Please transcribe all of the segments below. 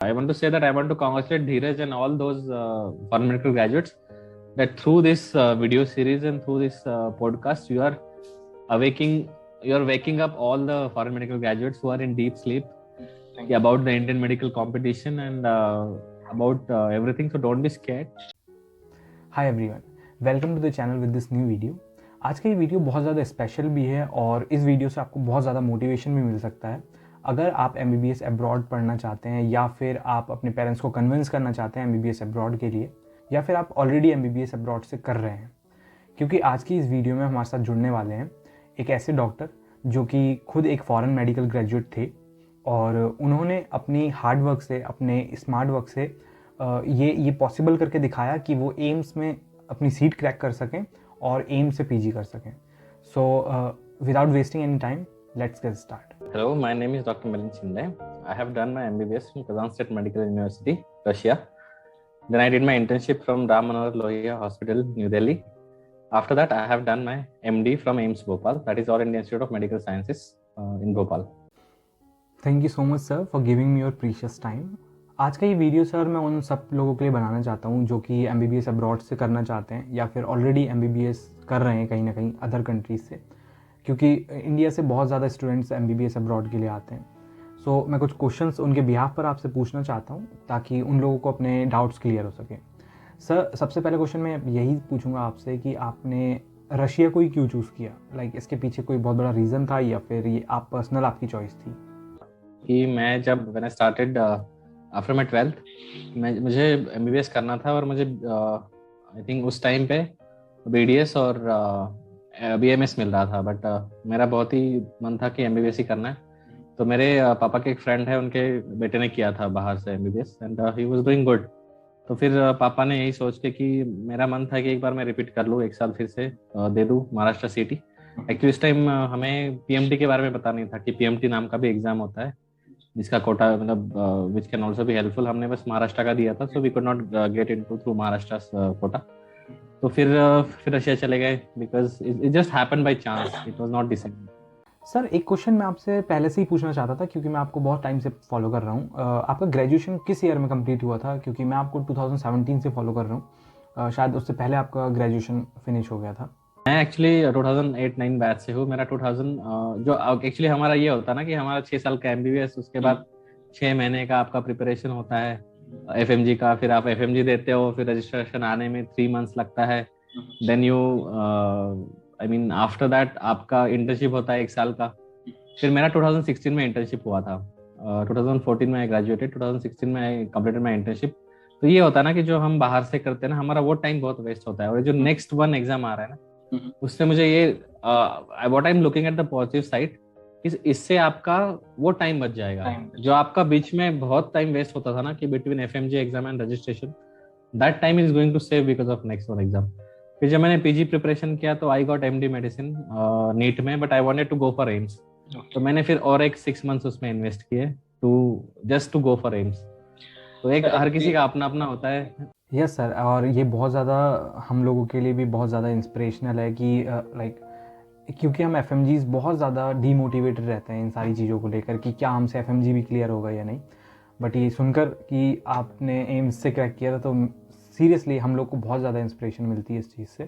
I want to say that I want to congratulate Dheeraj and all those foreign medical graduates that through this video series and through this podcast, awaking, you are waking up all the foreign medical graduates who are in deep sleep about the Indian medical competition and about everything. So don't be scared. Hi everyone, welcome to the channel with this new video. आज का ये video बहुत ज़्यादा special भी है और इस video से आपको बहुत ज़्यादा मोटिवेशन भी मिल सकता है। अगर आप MBBS अब्रॉड पढ़ना चाहते हैं या फिर आप अपने पेरेंट्स को कन्विंस करना चाहते हैं MBBS अब्रॉड के लिए, या फिर आप ऑलरेडी MBBS अब्रॉड से कर रहे हैं, क्योंकि आज की इस वीडियो में हमारे साथ जुड़ने वाले हैं एक ऐसे डॉक्टर जो कि खुद एक फॉरेन मेडिकल ग्रेजुएट थे और उन्होंने अपनी हार्ड वर्क से, अपने स्मार्ट वर्क से ये पॉसिबल करके दिखाया कि वो एम्स में अपनी सीट क्रैक कर सकें और एम्स से PG कर सकें। So without wasting any time, let's get start. Hello, my name is Dr. Milind Shinde. I have done my MBBS from Kazan State Medical University, Russia. Then I did my internship from Ram Manohar Lohia Hospital, New Delhi. After that, I have done my MD from AIIMS Bhopal, that is All India Institute of Medical Sciences in Bhopal. Thank you so much sir for giving me your precious time. आज का ये video sir मैं उन सब लोगों के लिए बनाना चाहता हूँ जो कि MBBS अब्रॉड से करना चाहते हैं या फिर ऑलरेडी MBBS कर रहे हैं कहीं ना कहीं अदर कंट्रीज से, क्योंकि इंडिया से बहुत ज़्यादा स्टूडेंट्स MBBS अब्रॉड के लिए आते हैं। सो मैं कुछ क्वेश्चंस उनके बिहाफ पर आपसे पूछना चाहता हूँ ताकि उन लोगों को अपने डाउट्स क्लियर हो सके। सर, सबसे पहले क्वेश्चन मैं यही पूछूंगा आपसे कि आपने रशिया को ही क्यों चूज़ किया? लाइक इसके पीछे कोई बहुत बड़ा रीज़न था या फिर ये आप पर्सनल आपकी चॉइस थी? कि मैं जब मैंने स्टार्टेड आफ्टर माई 12th मुझे MBBS करना था और मुझे आई थिंक उस टाइम पे BDS और BMS मिल रहा था, बट मेरा बहुत ही मन था कि MBBS ही करना है। तो मेरे पापा के एक फ्रेंड है, उनके बेटे ने किया था बाहर से MBBS and he was doing good. तो फिर पापा ने यही सोच के कि मेरा मन था कि एक बार मैं रिपीट कर लूँ, एक साल फिर से दे दूँ महाराष्ट्र CT। एक्चुअली इस टाइम हमें PMT के बारे में पता नहीं था कि PMT नाम का भी एग्जाम होता है जिसका कोटा मतलब which can also be helpful. हमने बस महाराष्ट्र का दिया था, so we could not get into through Maharashtra quota. तो फिर रशिया चले गए because it just happened by chance, it was not decided. Sir, एक क्वेश्चन मैं आपसे पहले से ही पूछना चाहता था क्योंकि मैं आपको बहुत टाइम से फॉलो कर रहा हूँ। आपका ग्रेजुएशन किस ईयर में कंप्लीट हुआ था? क्योंकि मैं आपको 2017 से फॉलो कर रहा हूँ, शायद उससे पहले आपका ग्रेजुएशन फिनिश हो गया था। मैं एक्चुअली 2008-9 बैच से हूँ। मेरा 2000 जो एक्चुअली हमारा ये होता है ना कि हमारा 6 साल का MBBS, उसके बाद 6 महीने का आपका प्रिपरेशन होता है FMG का। फिर आप FMG देते हो, फिर रजिस्ट्रेशन आने में 3 months लगता है। Then you I mean after that आपका इंटर्नशिप होता है 1 साल का। फिर मेरा 2016 में इंटर्नशिप हुआ था। 2014 में आई ग्रेजुएटेड, 2016 में आई कंप्लीटेड माई इंटर्नशिप। तो ये होता है ना कि जो हम बाहर से करते हैं ना, हमारा वो टाइम बहुत वेस्ट होता है। और जो नेक्स्ट वन एग्जाम आ रहा है ना, उससे मुझे ये what I am looking at the positive side, इससे आपका वो टाइम बच जाएगा जो आपका बीच में बहुत टाइम वेस्ट होता था ना कि between FMG exam and registration, that time is going to save because of next one exam. फिर जब मैंने PG प्रिपरेशन किया तो I got MD medicine NEET में, but I wanted to go for AIIMS. तो मैंने फिर और एक 6 months उसमें इन्वेस्ट किए to just to go for AIIMS. तो एक हर किसी का अपना अपना होता है। यस सर, और ये बहुत ज़्यादा हम लोगों के लिए भी बहुत ज़्यादा इंस्पिरेशनल है कि लाइक क्योंकि हम FMGs बहुत ज़्यादा डीमोटिवेटेड रहते हैं इन सारी चीज़ों को लेकर कि क्या हमसे FMG भी क्लियर होगा या नहीं। बट ये सुनकर कि आपने एम्स से क्रैक किया था तो सीरियसली हम लोग को बहुत ज़्यादा इंस्पिरेशन मिलती है इस चीज़ से।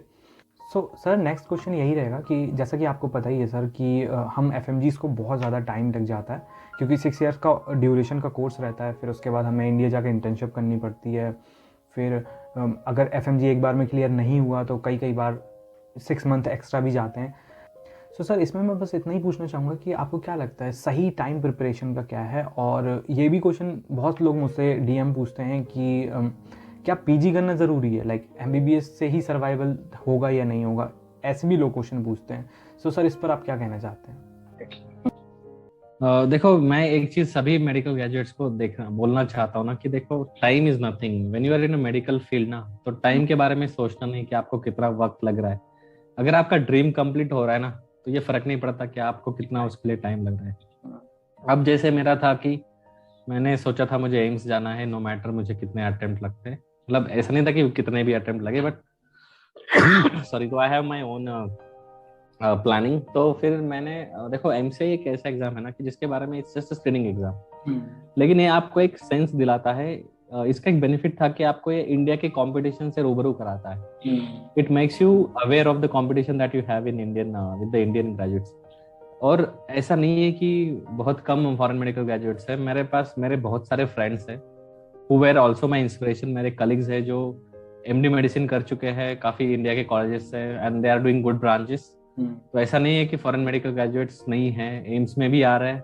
सो सर, नेक्स्ट क्वेश्चन यही रहेगा कि जैसा कि आपको पता ही है सर कि हम FMGs को बहुत ज़्यादा टाइम लग जाता है क्योंकि 6 years का ड्यूरेशन का कोर्स रहता है। फिर उसके बाद हमें इंडिया जाकर इंटर्नशिप करनी पड़ती है। फिर अगर FMG एक बार में क्लियर नहीं हुआ तो कई बार 6 month एक्स्ट्रा भी जाते हैं। सो सर, इसमें मैं बस इतना ही पूछना चाहूँगा कि आपको क्या लगता है सही टाइम प्रिपरेशन का क्या है? और ये भी क्वेश्चन बहुत लोग मुझसे DM पूछते हैं कि क्या PG करना ज़रूरी है? लाइक MBBS से ही सर्वाइवल होगा या नहीं होगा? ऐसे भी लोग क्वेश्चन पूछते हैं। सो सर, इस पर आप क्या कहना चाहते हैं? देखो, मैं एक चीज सभी मेडिकल ग्रेजुएट्स को बोलना चाहता हूँ ना कि देखो, time is nothing when you are in a medical field ना। तो टाइम के बारे में सोचना नहीं कि आपको कितना वक्त लग रहा है। अगर आपका ड्रीम कंप्लीट हो रहा है ना, तो ये फर्क नहीं पड़ता कि आपको कितना उसके लिए टाइम लग रहा है। अब जैसे मेरा था कि मैंने सोचा था मुझे एम्स जाना है, नो मैटर मुझे कितने अटेम्प्ट लगते हैं। मतलब ऐसा नहीं था कि कितने भी अटेम्प्ट लगे, बट सॉरी, तो I have my own planning, तो फिर मैंने देखो एमसीए एक ऐसा एग्जाम है ना कि जिसके बारे में इट्स जस्ट स्क्रीनिंग एग्जाम, लेकिन ये आपको एक सेंस दिलाता है। इसका एक बेनिफिट था कि आपको ये इंडिया के कंपटीशन से रूबरू कराता है। It makes you aware of the competition that you have in Indian with the Indian graduates. और ऐसा नहीं है कि बहुत कम फॉरेन मेडिकल ग्रेजुएट्स हैं, मेरे पास मेरे बहुत सारे फ्रेंड्स हैं who were also my inspiration. मेरे कलीग्स हैं जो एमडी मेडिसिन कर चुके हैं काफी इंडिया के कॉलेजेस से, and they are doing good branches. तो ऐसा नहीं है कि फॉरेन मेडिकल ग्रेजुएट्स नहीं है, एम्स में भी आ रहे हैं,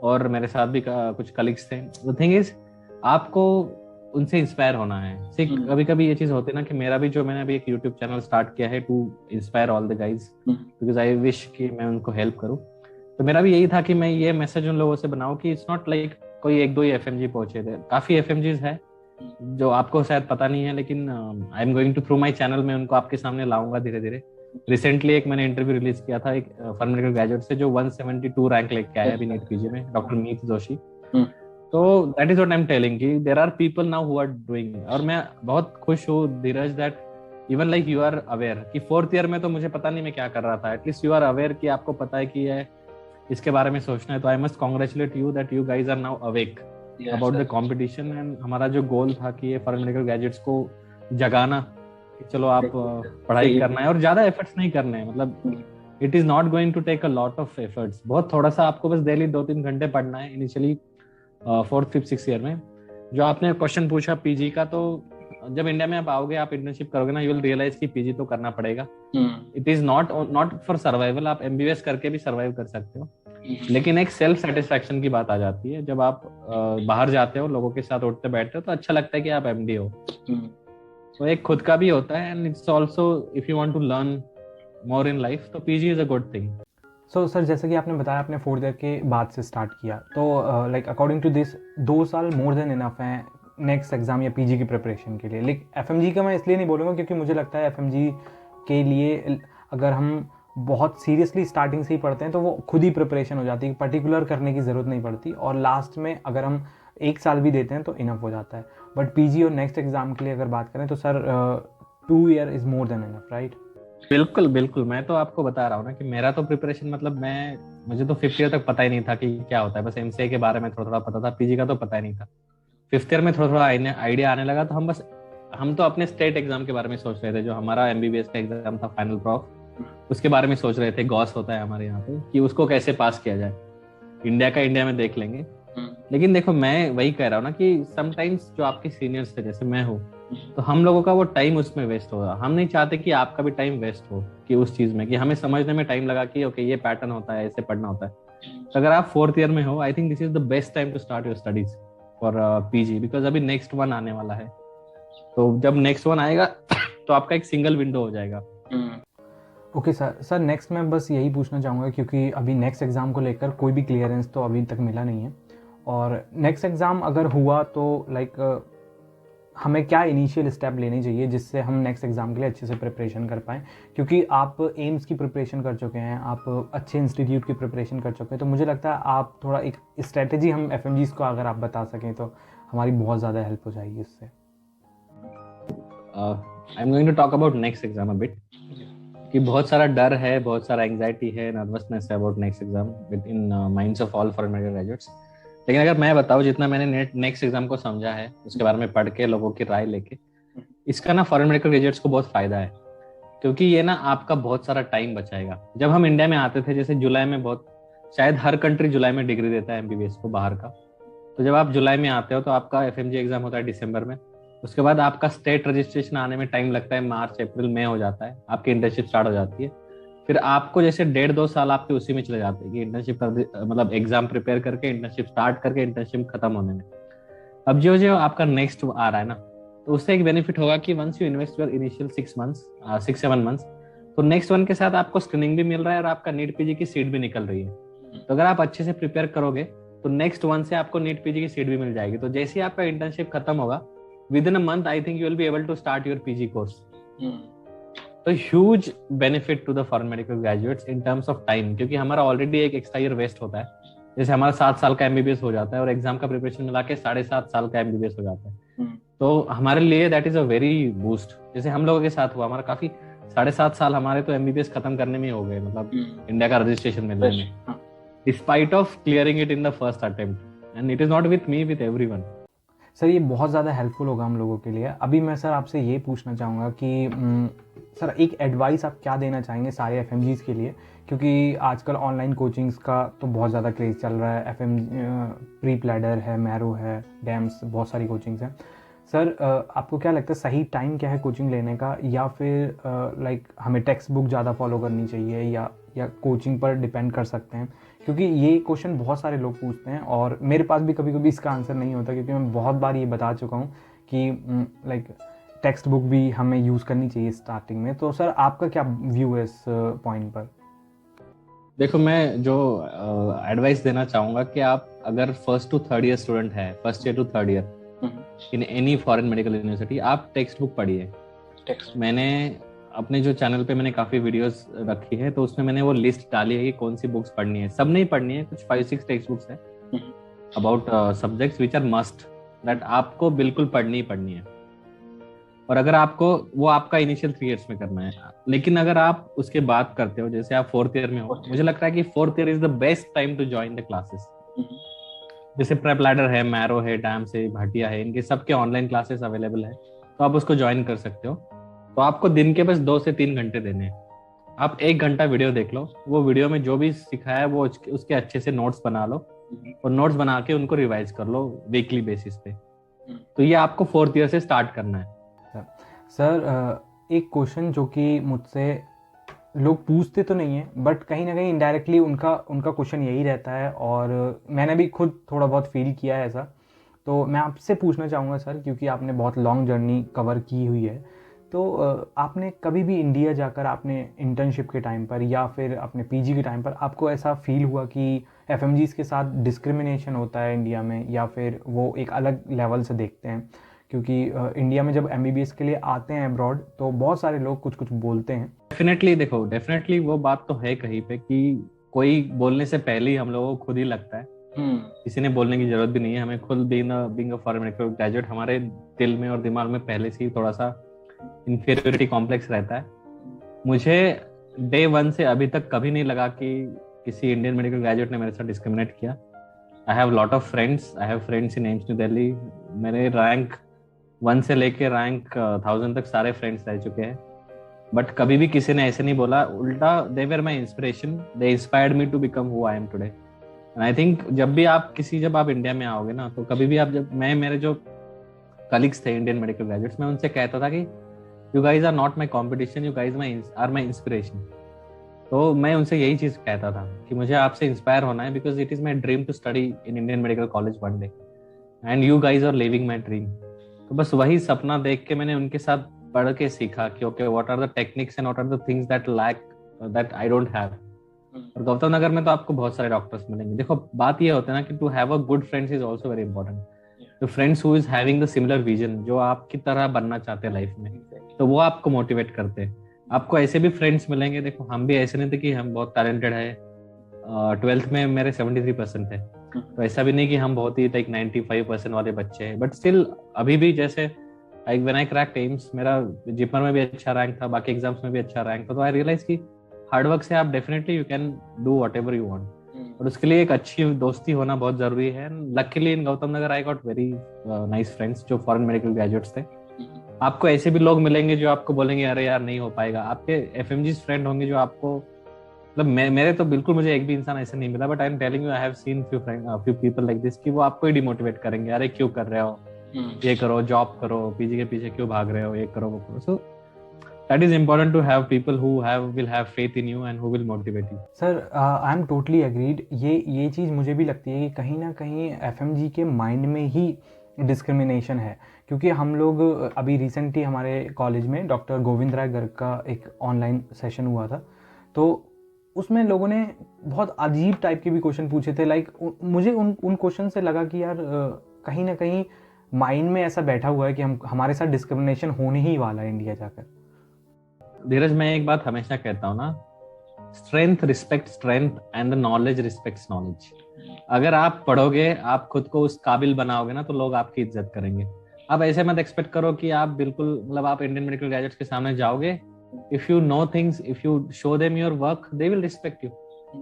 और मेरे साथ भी कुछ कलीग्स थे। द थिंग इज आपको उनसे इंस्पायर होना है। कभी कभी ये चीज होती है ना कि मेरा भी जो मैंने अभी एक यूट्यूब चैनल स्टार्ट किया है to inspire all the guys, because I wish कि मैं उनको हेल्प करूं। तो मेरा भी यही था कि मैं ये मैसेज उन लोगों से बनाऊं कि इट्स नॉट लाइक कोई एक दो ही एफएमजी पहुंचे थे, काफी एफएमजीज है जो आपको शायद पता नहीं है, लेकिन I am going to through my channel में उनको आपके सामने लाऊंगा धीरे धीरे। रिसेंटली एक मैंने इंटरव्यू रिलीज किया था एक फॉरेन मेडिकल ग्रेजुएट से जो 172 रैंक लेके आया है अभी नीट पीजी में, डॉक्टर मीत जोशी। तो that is what I am telling कि there are people now who are doing, और मैं बहुत खुश हूँ Dheeraj that even like you are aware कि 4th ईयर में तो मुझे पता नहीं मैं क्या कर रहा था, एटलीस्ट यू आर अवेयर कि आपको पता है कि ये इसके बारे में सोचना है। तो I must congratulate you that you guys are now awake about the competition. And हमारा जो गोल था कि ये फॉरेन मेडिकल ग्रेजुएट्स को जगाना कि चलो आप पढ़ाई करना है और ज्यादा एफर्ट्स नहीं करने हैं, मतलब it is not going to take a lot of efforts, बहुत थोड़ा सा आपको बस डेली 2-3 घंटे पढ़ना है initially 4th, 5th, 6th year में। जो आपने क्वेश्चन पूछा पीजी का, तो जब इंडिया में आप आओगे, आप इंटर्नशिप करोगे ना, यू विल रियलाइज कि पीजी तो करना पड़ेगा। It is not for survival, आप एमबीबीएस करके भी सर्वाइव कर सकते हो, लेकिन एक सेल्फ सेटिस्फैक्शन की बात आ जाती है जब आप बाहर जाते हो, लोगों के साथ उठते बैठते हो, तो अच्छा लगता है कि आप एमडी हो। तो एक खुद का भी होता है, and it's also if you want to learn more in life, तो PG is a good thing. So sir, जैसे कि आपने बताया आपने 4th ईयर के बाद से स्टार्ट किया, तो लाइक अकॉर्डिंग टू दिस 2 साल मोर देन इनफ है नेक्स्ट एग्जाम या पीजी की प्रिपरेशन के लिए। लेकिन एफएमजी का मैं इसलिए नहीं बोलूँगा क्योंकि मुझे लगता है एफएमजी के लिए अगर हम बहुत सीरियसली स्टार्टिंग से ही पढ़ते हैं तो वो खुद ही प्रिपरेशन हो जाती है, पर्टिकुलर करने की ज़रूरत नहीं पड़ती, और लास्ट में अगर हम 1 साल भी देते हैं तो इनफ हो जाता है। बट पीजी और नेक्स्ट एग्जाम के लिए अगर बात करें तो sir 2 year is more than enough, right? बिल्कुल बिल्कुल, मैं तो आपको बता रहा हूँ ना कि मेरा तो प्रिपरेशन मतलब मुझे तो 5th ईयर तक पता ही नहीं था कि क्या होता है, बस एमसीए के बारे में थोड़ा थोड़ा पता था, पीजी का तो पता ही नहीं था। 5th ईयर में थोड़ा थोड़ा आइडिया आने लगा, तो हम तो अपने स्टेट एग्जाम के बारे में सोच रहे थे, जो हमारा एमबीबीएस का एग्जाम था फाइनल प्रॉफ, उसके बारे में सोच रहे थे। गॉस होता है हमारे यहाँ पे कि उसको कैसे पास किया जाए, इंडिया का इंडिया में देख लेंगे। लेकिन देखो मैं वही कह रहा हूँ ना कि समटाइम्स जो आपके सीनियर्स थे जैसे मैं हूँ, तो हम लोगों का वो टाइम उसमें वेस्ट होगा। हम नहीं चाहते कि आपका भी टाइम वेस्ट हो कि उस चीज में, कि हमें समझने में टाइम लगा कि ओके ये पैटर्न होता है, ऐसे पढ़ना होता है। तो अगर आप 4th ईयर में हो, I think this is the best time to start your studies for PG, because अभी नेक्स्ट वन आने वाला है। तो जब नेक्स्ट वन आएगा तो आपका एक सिंगल विंडो हो जाएगा। ओके सर, नेक्स्ट मैं बस यही पूछना चाहूँगा क्योंकि अभी नेक्स्ट एग्ज़ाम को लेकर कोई भी क्लियरेंस तो अभी तक मिला नहीं है, और नेक्स्ट एग्ज़ाम अगर हुआ तो लाइक हमें क्या इनिशियल स्टेप लेने चाहिए जिससे हम नेक्स्ट एग्ज़ाम के लिए अच्छे से प्रिपरेशन कर पाएँ, क्योंकि आप एम्स की प्रिपरेशन कर चुके हैं, आप अच्छे इंस्टीट्यूट की प्रिपरेशन कर चुके हैं, तो मुझे लगता है आप थोड़ा एक स्ट्रेटजी हम एफएमजीज़ को अगर आप बता सकें तो हमारी बहुत ज़्यादा हेल्प हो जाएगी उससे। I am going to talk about next exam a bit, कि बहुत सारा डर है, बहुत सारा एंजाइटी है, नर्वसनेस है about next exam with in minds of all foreign medical graduates. लेकिन अगर मैं बताऊं, जितना मैंने नेक्स्ट एग्जाम को समझा है, उसके बारे में पढ़ के, लोगों की राय लेके, इसका ना फॉरेन मेडिकल ग्रेजुएट्स को बहुत फायदा है, क्योंकि ये ना आपका बहुत सारा टाइम बचाएगा। जब हम इंडिया में आते थे, जैसे जुलाई में शायद हर कंट्री जुलाई में डिग्री देता है एमबीबीएस को बाहर का, तो जब आप जुलाई में आते हो तो आपका एफएमजी एग्जाम होता है दिसंबर में, उसके बाद आपका स्टेट रजिस्ट्रेशन आने में टाइम लगता है, मार्च अप्रैल मई हो जाता है, आपकी इंटर्नशिप स्टार्ट हो जाती है। फिर आपको जैसे 1.5-2 साल आपके उसी में चले जाते हैं कि इंटर्नशिप मतलब एग्जाम प्रिपेयर करके, इंटर्नशिप स्टार्ट करके, इंटर्नशिप खत्म होने में। अब जो जो आपका नेक्स्ट आ रहा है ना, तो उससे एक बेनिफिट होगा कि once you invest your initial 6-7 months, तो नेक्स्ट वन के साथ आपको स्क्रीनिंग भी मिल रहा है और आपका नीट पीजी की सीट भी निकल रही है। तो अगर आप अच्छे से प्रिपेयर करोगे तो नेक्स्ट वन से आपको नीट पीजी की सीट भी मिल जाएगी। तो जैसे ही आपका इंटर्नशिप खत्म होगा, within a month I think you will be able to start your PG course. तो huge benefit to the foreign medical graduates in terms of time, क्योंकि हमारा ऑलरेडी एक एक्स्ट्रा ईयर वेस्ट होता है, जैसे हमारा 7 साल का एमबीबीएस हो जाता है और एग्जाम का प्रिपरेशन मिला के 7.5 साल का एमबीबीएस हो जाता है। तो हमारे लिए that is a very boost. जैसे हम लोगों के साथ हुआ, हमारा काफी 7.5 साल हमारे तो एमबीबीएस खत्म करने में ही हो गए, मतलब इंडिया का रजिस्ट्रेशन मिलने में, हाँ। Despite of clearing it in the first attempt, and it is not with me, with everyone. Sir ये बहुत ज़्यादा हेल्पफुल होगा हम लोगों के लिए। अभी मैं सर आपसे ये पूछना चाहूँगा कि सर एक एडवाइस आप क्या देना चाहेंगे सारे एफएमजीज के लिए, क्योंकि आजकल ऑनलाइन कोचिंग्स का तो बहुत ज़्यादा क्रेज़ चल रहा है। एफएम प्री प्लैडर है, मैरो है, डैम्स, बहुत सारी कोचिंग्स हैं। सर आपको क्या लगता है सही टाइम क्या है कोचिंग लेने का, या फिर लाइक हमें टेक्स्ट बुक ज़्यादा फॉलो करनी चाहिए या कोचिंग पर डिपेंड कर सकते हैं? क्योंकि ये क्वेश्चन बहुत सारे लोग पूछते हैं और मेरे पास भी कभी कभी इसका आंसर नहीं होता, क्योंकि मैं बहुत बार ये बता चुका हूँ कि लाइक टेक्स्ट बुक भी हमें यूज़ करनी चाहिए स्टार्टिंग में। तो सर आपका क्या व्यू है इस पॉइंट पर? देखो, मैं जो एडवाइस देना चाहूँगा कि आप अगर first to third year student है, first year to third year in any foreign medical university, आप टेक्स्ट बुक पढ़िए। मैंने अपने जो चैनल पे मैंने काफी वीडियोस रखी है, तो उसमें मैंने वो लिस्ट डाली है कि कौन सी बुक्स पढ़नी है। सब नहीं पढ़नी है, कुछ 5-6 टेक्स्ट बुक्स है about subjects which are must, that आपको बिल्कुल पढ़नी ही पढ़नी है। और अगर आपको वो आपका इनिशियल 3 इयर्स में करना है, लेकिन अगर आप उसके बाद करते हो, जैसे आप 4th ईयर में हो, मुझे लगता है कि 4th year is the best time to join the classes. जैसे प्रेप लैडर है, मैरो है, डैम्स है, भाटिया है, इनके सबके ऑनलाइन क्लासेस अवेलेबल है, तो आप उसको ज्वाइन कर सकते हो। तो आपको दिन के बस 2 से 3 घंटे देने हैं। आप 1 घंटा वीडियो देख लो, वो वीडियो में जो भी सिखाया है वो उसके अच्छे से नोट्स बना लो, और नोट्स बना के उनको रिवाइज कर लो वीकली बेसिस पे। तो ये आपको 4th ईयर से स्टार्ट करना है। सर एक क्वेश्चन जो कि मुझसे लोग पूछते तो नहीं है, बट कहीं ना कहीं इनडायरेक्टली उनका क्वेश्चन यही रहता है, और मैंने भी खुद थोड़ा बहुत फील किया है ऐसा। तो मैं आपसे पूछना चाहूँगा सर, क्योंकि आपने बहुत लॉन्ग जर्नी कवर की हुई है, तो आपने कभी भी इंडिया जाकर आपने इंटर्नशिप के टाइम पर या फिर अपने पीजी के टाइम पर आपको ऐसा फील हुआ कि एफएमजीज के साथ डिस्क्रिमिनेशन होता है इंडिया में, या फिर वो एक अलग लेवल से देखते हैं? क्योंकि इंडिया में जब एमबीबीएस के लिए आते हैं अब्रॉड, तो बहुत सारे लोग कुछ कुछ बोलते हैं। डेफिनेटली, देखो, डेफिनेटली वो बात तो है कहीं पे कि कोई बोलने से पहले ही हम लोगों को खुद ही लगता है, किसी ने बोलने की जरूरत भी नहीं है। हमें खुद being a foreign medical graduate, हमारे दिल में और दिमाग में पहले से ही थोड़ा सा इंफीरियरिटी कॉम्प्लेक्स रहता है। मुझे डे 1 से अभी तक कभी नहीं लगा कि किसी इंडियन मेडिकल ग्रेजुएट ने मेरे साथ डिस्क्रिमिनेट किया। I have lot of friends, I have friends in AIIMS new Delhi. मेरे रैंक 1 से लेके रैंक 1000 तक सारे फ्रेंड्स रह चुके हैं, बट कभी भी किसी ने ऐसे नहीं बोला। उल्टा, they were my inspiration, they inspired me to become who I am today. And I think जब आप इंडिया में आओगे ना, तो कभी भी मेरे जो कलीग्स थे इंडियन मेडिकल ग्रेजुएट्स, मैं उनसे कहता था कि you guys are not my competition, you guys are my inspiration. तो मैं उनसे यही चीज कहता था कि मुझे आपसे इंस्पायर होना है, because it is my dream to study in Indian medical college one day, and you guys are living my dream. तो बस वही सपना देख के मैंने उनके साथ पढ़ के सीखा कि okay, what are the techniques and what are the things that I don't have. और गौतम नगर में तो आपको बहुत सारे डॉक्टर्स मिलेंगे। देखो, बात ये होता है ना कि to have a good friends is also very important. तो friends who is having the similar vision, जो आपकी तरह बनना चाहते हैं लाइफ में, तो वो आपको मोटिवेट करते हैं। आपको ऐसे भी फ्रेंड्स मिलेंगे। देखो, हम भी ऐसे नहीं थे कि हम बहुत टैलेंटेड है। 12th में मेरे 73% थे, तो ऐसा भी नहीं कि हम बहुत ही लाइक 95% वाले बच्चे हैं, बट स्टिल अभी भी जैसे like when I cracked AIIMS, मेरा जिपमर में भी अच्छा रैंक था, बाकी एग्जाम्स में भी अच्छा रैंक था। तो आई रियलाइज कि हार्ड वर्क से आप definitely you can do whatever you want, और उसके लिए एक अच्छी दोस्ती होना बहुत जरूरी है। Luckily in Gautam Nagar I got very nice friends जो फॉरेन मेडिकल ग्रेजुएट्स थे। आपको ऐसे भी लोग मिलेंगे जो आपको बोलेंगे अरे यार नहीं हो पाएगा। आपके एफएमजी फ्रेंड होंगे जो आपको, मतलब मेरे तो बिल्कुल, मुझे एक भी इंसान ऐसे नहीं मिला, but I am telling you, I have seen few people like this, कि वो आपको ही डिमोटिवेट करेंगे। अरे क्यों कर रहे हो, ये करो, जॉब करो, पीजी के पीछे क्यों भाग रहे हो, ये करो, वो करो। सो that is important to have people who will have faith in you and who will motivate you. Sir I am totally agreed. ये चीज़ मुझे भी लगती है कि कहीं ना कहीं एफएमजी के माइंड में ही डिस्क्रिमिनेशन है, क्योंकि हम लोग अभी रिसेंटली हमारे कॉलेज में डॉक्टर गोविंद राय गर्ग का एक ऑनलाइन सेशन हुआ था, तो उसमें लोगों ने बहुत अजीब टाइप के भी क्वेश्चन पूछे थे। लाइक मुझे उन क्वेश्चन से लगा कि यार कहीं ना कहीं माइंड में ऐसा बैठा हुआ है कि हमारे साथ डिस्क्रिमिनेशन होने ही वाला है इंडिया जाकर। धीरज, मैं एक बात हमेशा कहता हूँ ना, strength respect strength and the knowledge respects knowledge. अगर आप पढ़ोगे, आप खुद को उस काबिल बनाओगे ना, तो लोग आपकी इज्जत करेंगे। आप ऐसे मत एक्सपेक्ट करो कि आप बिल्कुल, मतलब आप इंडियन मेडिकल ग्रेजुएट्स के सामने जाओगे If you know things, if you show them your work, they will respect you.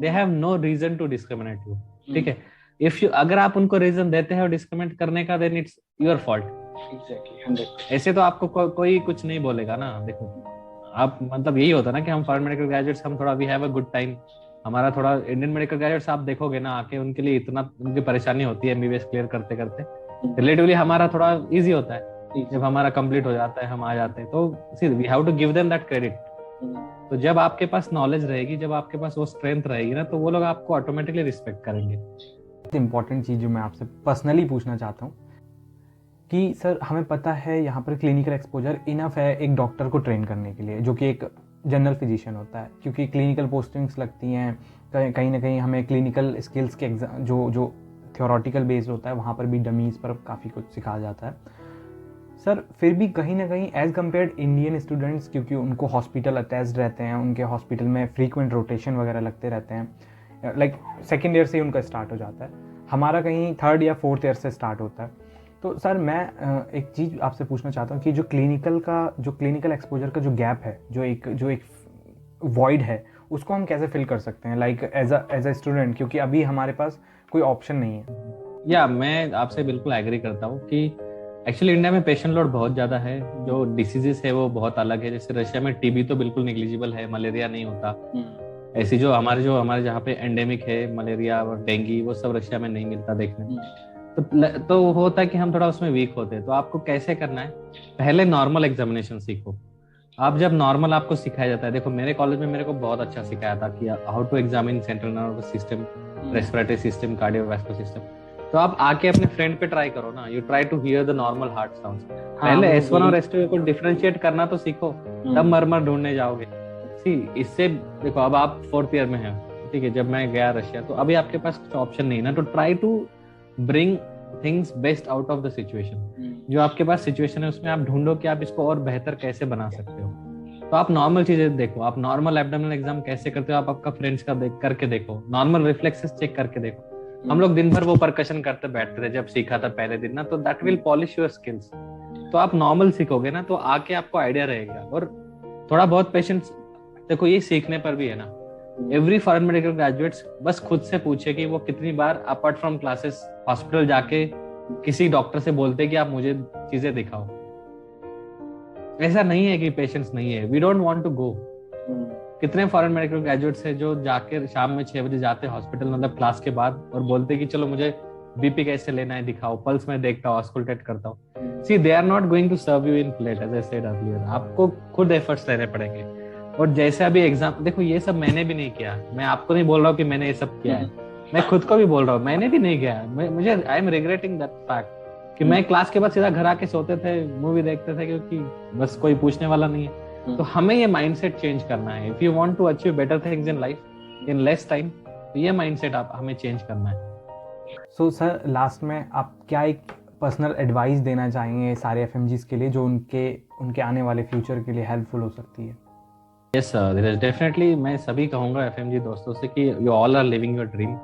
They have no reason to discriminate you. ठीक है? If you अगर आप उनको रीजन देते हैं डिस्क्रिमिनेट करने का, then it's your fault. Exactly, 100%. ऐसे तो आपको कोई कुछ नहीं बोलेगा ना. देखो, आप मतलब यही होता ना कि हम फॉरेन मेडिकल ग्रेजुएट्स, हम थोड़ा we have a good time. हमारा थोड़ा इंडियन मेडिकल ग्रेजुएट्स आप देखोगे ना आके, उनके लिए इतना उनकी परेशानी होती है एमबीबीएस क्लियर करते करते. रिलेटिवली हमारा थोड़ा इजी होता है. जब हमारा कंप्लीट हो जाता है, हम आ जाते हैं, तो see we have to give them that credit. तो जब आपके पास नॉलेज रहेगी, जब आपके पास वो स्ट्रेंथ रहेगी ना, तो वो लोग आपको ऑटोमेटिकली रिस्पेक्ट करेंगे. इम्पॉर्टेंट चीज़ जो मैं आपसे पर्सनली पूछना चाहता हूँ कि सर, हमें पता है यहाँ पर क्लिनिकल एक्सपोजर इनफ है एक डॉक्टर को ट्रेन करने के लिए, जो कि एक जनरल फिजिशियन होता है, क्योंकि क्लिनिकल पोस्टिंग्स लगती हैं कहीं ना कहीं. हमें क्लिनिकल स्किल्स के एग्जाम जो थियोरेटिकल बेस्ड होता है, वहाँ पर भी डमीज़ पर काफ़ी कुछ सिखाया जाता है. सर, फिर भी कहीं ना कहीं एज़ कम्पेयर्ड इंडियन स्टूडेंट्स, क्योंकि उनको हॉस्पिटल अटैच्ड रहते हैं, उनके हॉस्पिटल में फ्रीक्वेंट रोटेशन वगैरह लगते रहते हैं, लाइक सेकेंड ईयर से ही उनका स्टार्ट हो जाता है. हमारा कहीं थर्ड या फोर्थ ईयर से स्टार्ट होता है. तो सर, मैं एक चीज़ आपसे पूछना चाहता हूँ कि जो क्लिनिकल एक्सपोजर का जो गैप है, जो एक वॉइड है, उसको हम कैसे फिल कर सकते हैं, लाइक एज अ स्टूडेंट, क्योंकि अभी हमारे पास कोई ऑप्शन नहीं है. या मैं आपसे बिल्कुल एग्री करता हूँ कि एक्चुअली इंडिया में पेशेंट लोड बहुत ज़्यादा है. जो डिसीजेस है वो बहुत अलग है. जैसे रशिया में टीबी तो बिल्कुल निग्लिजिबल है, मलेरिया नहीं होता. ऐसी जो हमारे जहाँ पे एंडेमिक है, मलेरिया और डेंगू, वो सब रशिया में नहीं मिलता देखने में. तो होता है कि हम थोड़ा उसमें वीक होते हैं. तो आपको कैसे करना है, पहले नॉर्मल एग्जामिनेशन सीखो. आप जब नॉर्मल आपको सिखाया जाता है, देखो मेरे कॉलेज में मेरे को बहुत अच्छा सिखाया था कि how to examine central nervous system, respiratory system, cardiovascular system. तो आप आके अपने फ्रेंड पे ट्राई करो ना. You try to hear the normal heart sounds. पहले S1 और S2 को डिफरेंशिएट करना तो सीखो, तब मरमर ढूंढने जाओगे. सी इससे देखो, अब आप फोर्थ ईयर में हैं, ठीक है. जब मैं गया रशिया, तो अभी आपके पास कुछ ऑप्शन नहीं ना. तो try to bring things best out of the situation. जो आपके पास सिचुएशन है उसमें आप ढूंढो कि आप इसको और बेहतर कैसे बना सकते हो. तो आप नॉर्मल चीजें देखो. आप नॉर्मल एब्डोमिनल एग्जाम कैसे करते हो, आप आपका फ्रेंड्स का देख करके देखो. नॉर्मल रिफ्लेक्सेस चेक करके देखो. हम लोग दिन भर वो परकशन करते बैठते थे जब सीखा था पहले दिन ना, तो that will polish your skills. तो आप नॉर्मल सीखोगे ना, तो आके आपको आइडिया रहेगा. और थोड़ा बहुत पेशेंट्स, देखो ये सीखने पर भी है ना. एवरी फॉरेन मेडिकल ग्रेजुएट्स बस खुद से पूछे कि वो कितनी बार अपार्ट फ्रॉम क्लासेस हॉस्पिटल जाके किसी डॉक्टर से बोलते कि आप मुझे चीजें दिखाओ. ऐसा नहीं है कि पेशेंट्स नहीं है, we don't want to go. कितने फॉरेन मेडिकल ग्रेजुएट्स हैं जो जाके शाम में 6 बजे जाते हॉस्पिटल, मतलब क्लास के बाद, और बोलते कि चलो मुझे बीपी कैसे लेना है दिखाओ, पल्स में देखता हूँ, ऑस्कुलटेट करता हूँ. See they are not going to serve you in plate, as I said earlier. आपको खुद एफर्ट्स लेने पड़ेंगे. और जैसे अभी एग्जाम, देखो ये सब मैंने भी नहीं किया. मैं आपको नहीं बोल रहा हूँ कि मैंने ये सब किया है, मैं खुद को भी बोल रहा हूँ मैंने भी नहीं किया. मुझे I am regretting that fact कि मैं क्लास के बाद सीधा घर आके सोते थे, मूवी देखते थे, क्योंकि बस कोई पूछने वाला नहीं है. तो हमें ये माइंडसेट चेंज करना है. If you want to achieve better things in life in less time, तो ये माइंडसेट आप हमें चेंज करना है. सो सर, लास्ट में आप क्या एक पर्सनल एडवाइस देना चाहेंगे सारे एफएमजीज के लिए, जो उनके आने वाले फ्यूचर के लिए हेल्पफुल हो सकती है? यस सर, डेफिनेटली मैं सभी कहूँगा एफएमजी दोस्तों से कि you all are living your dream.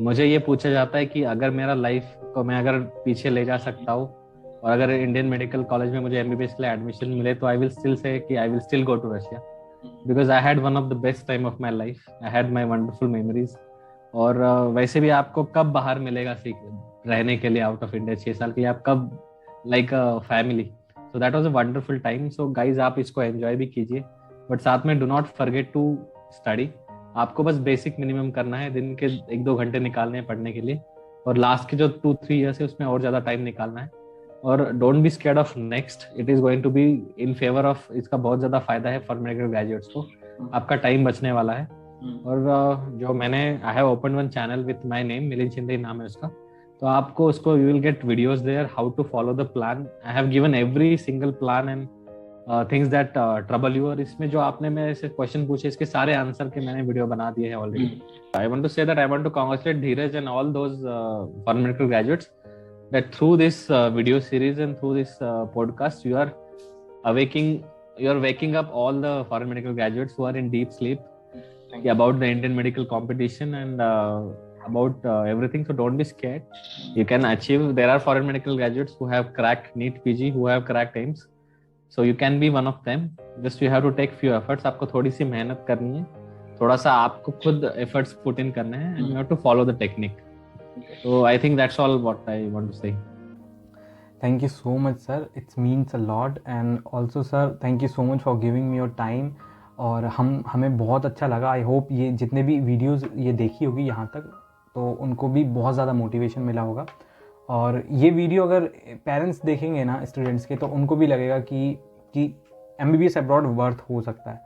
मुझे ये पूछा जाता है कि अगर मेरा लाइफ को मैं अगर पीछे ले जा सकता हूँ, और अगर इंडियन मेडिकल कॉलेज में मुझे एमबीबीएस के लिए एडमिशन मिले, तो आई will still say that I will still go to Russia, because I had one of the best time of my life. I had my wonderful memories. और वैसे भी आपको कब बाहर मिलेगा रहने के लिए आउट ऑफ इंडिया 6 साल के लिए, आप कब like family. So that was a wonderful time. So guys, आप इसको एंजॉय भी कीजिए, बट साथ में do not forget to study. आपको बस बेसिक मिनिमम करना है, दिन के 1-2 घंटे निकालने हैं पढ़ने के लिए, और लास्ट के जो 2-3 ईयर्स है उसमें और ज्यादा टाइम निकालना है. और don't be scared of next, it is going to be in favour of. इसका बहुत ज्यादा फायदा है फॉर मेडिकल ग्रेजुएट्स को. आपका टाइम बचने वाला है. और जो मैंने I have open one channel with my name, Milind Shinde नाम है उसका. तो आपको उसको you will get videos there, how to follow the plan. I have given every single plan and things that trouble you. और इसमें जो आपने मेरे से क्वेश्चन पूछे, इसके सारे आंसर के मैंने वीडियो बना दिए हैं already. I want to say that I want to congratulate Dheeraj and all those foreign medical graduates that through this video series and through this podcast you are waking up all the foreign medical graduates who are in deep sleep about the Indian medical competition and about everything. So don't be scared, you can achieve. There are foreign medical graduates who have cracked NEET PG, who have cracked AIIMS. So you can be one of them. Just you have to take few efforts. आपको थोड़ी सी मेहनत करनी है, थोड़ा सा आपको खुद efforts put in करने हैं, and you have to follow the technique. So I think that's all what I want to say. Thank you so much, sir. It means a lot. And also, sir, thank you so much for giving me your time. और हमें बहुत अच्छा लगा. I hope ये जितने भी videos ये देखी होगी यहाँ तक, तो उनको भी बहुत ज़्यादा मोटिवेशन मिला होगा. और ये वीडियो अगर पेरेंट्स देखेंगे ना स्टूडेंट्स के, तो उनको भी लगेगा कि MBBS अब्रॉड वर्थ हो सकता है.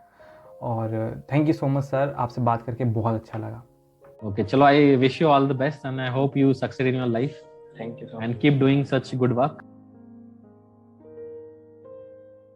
और thank you so much sir, आपसे बात करके बहुत अच्छा लगा. Okay, chalo, I wish you all the best and I hope you succeed in your life Thank you so much. and keep doing such good work.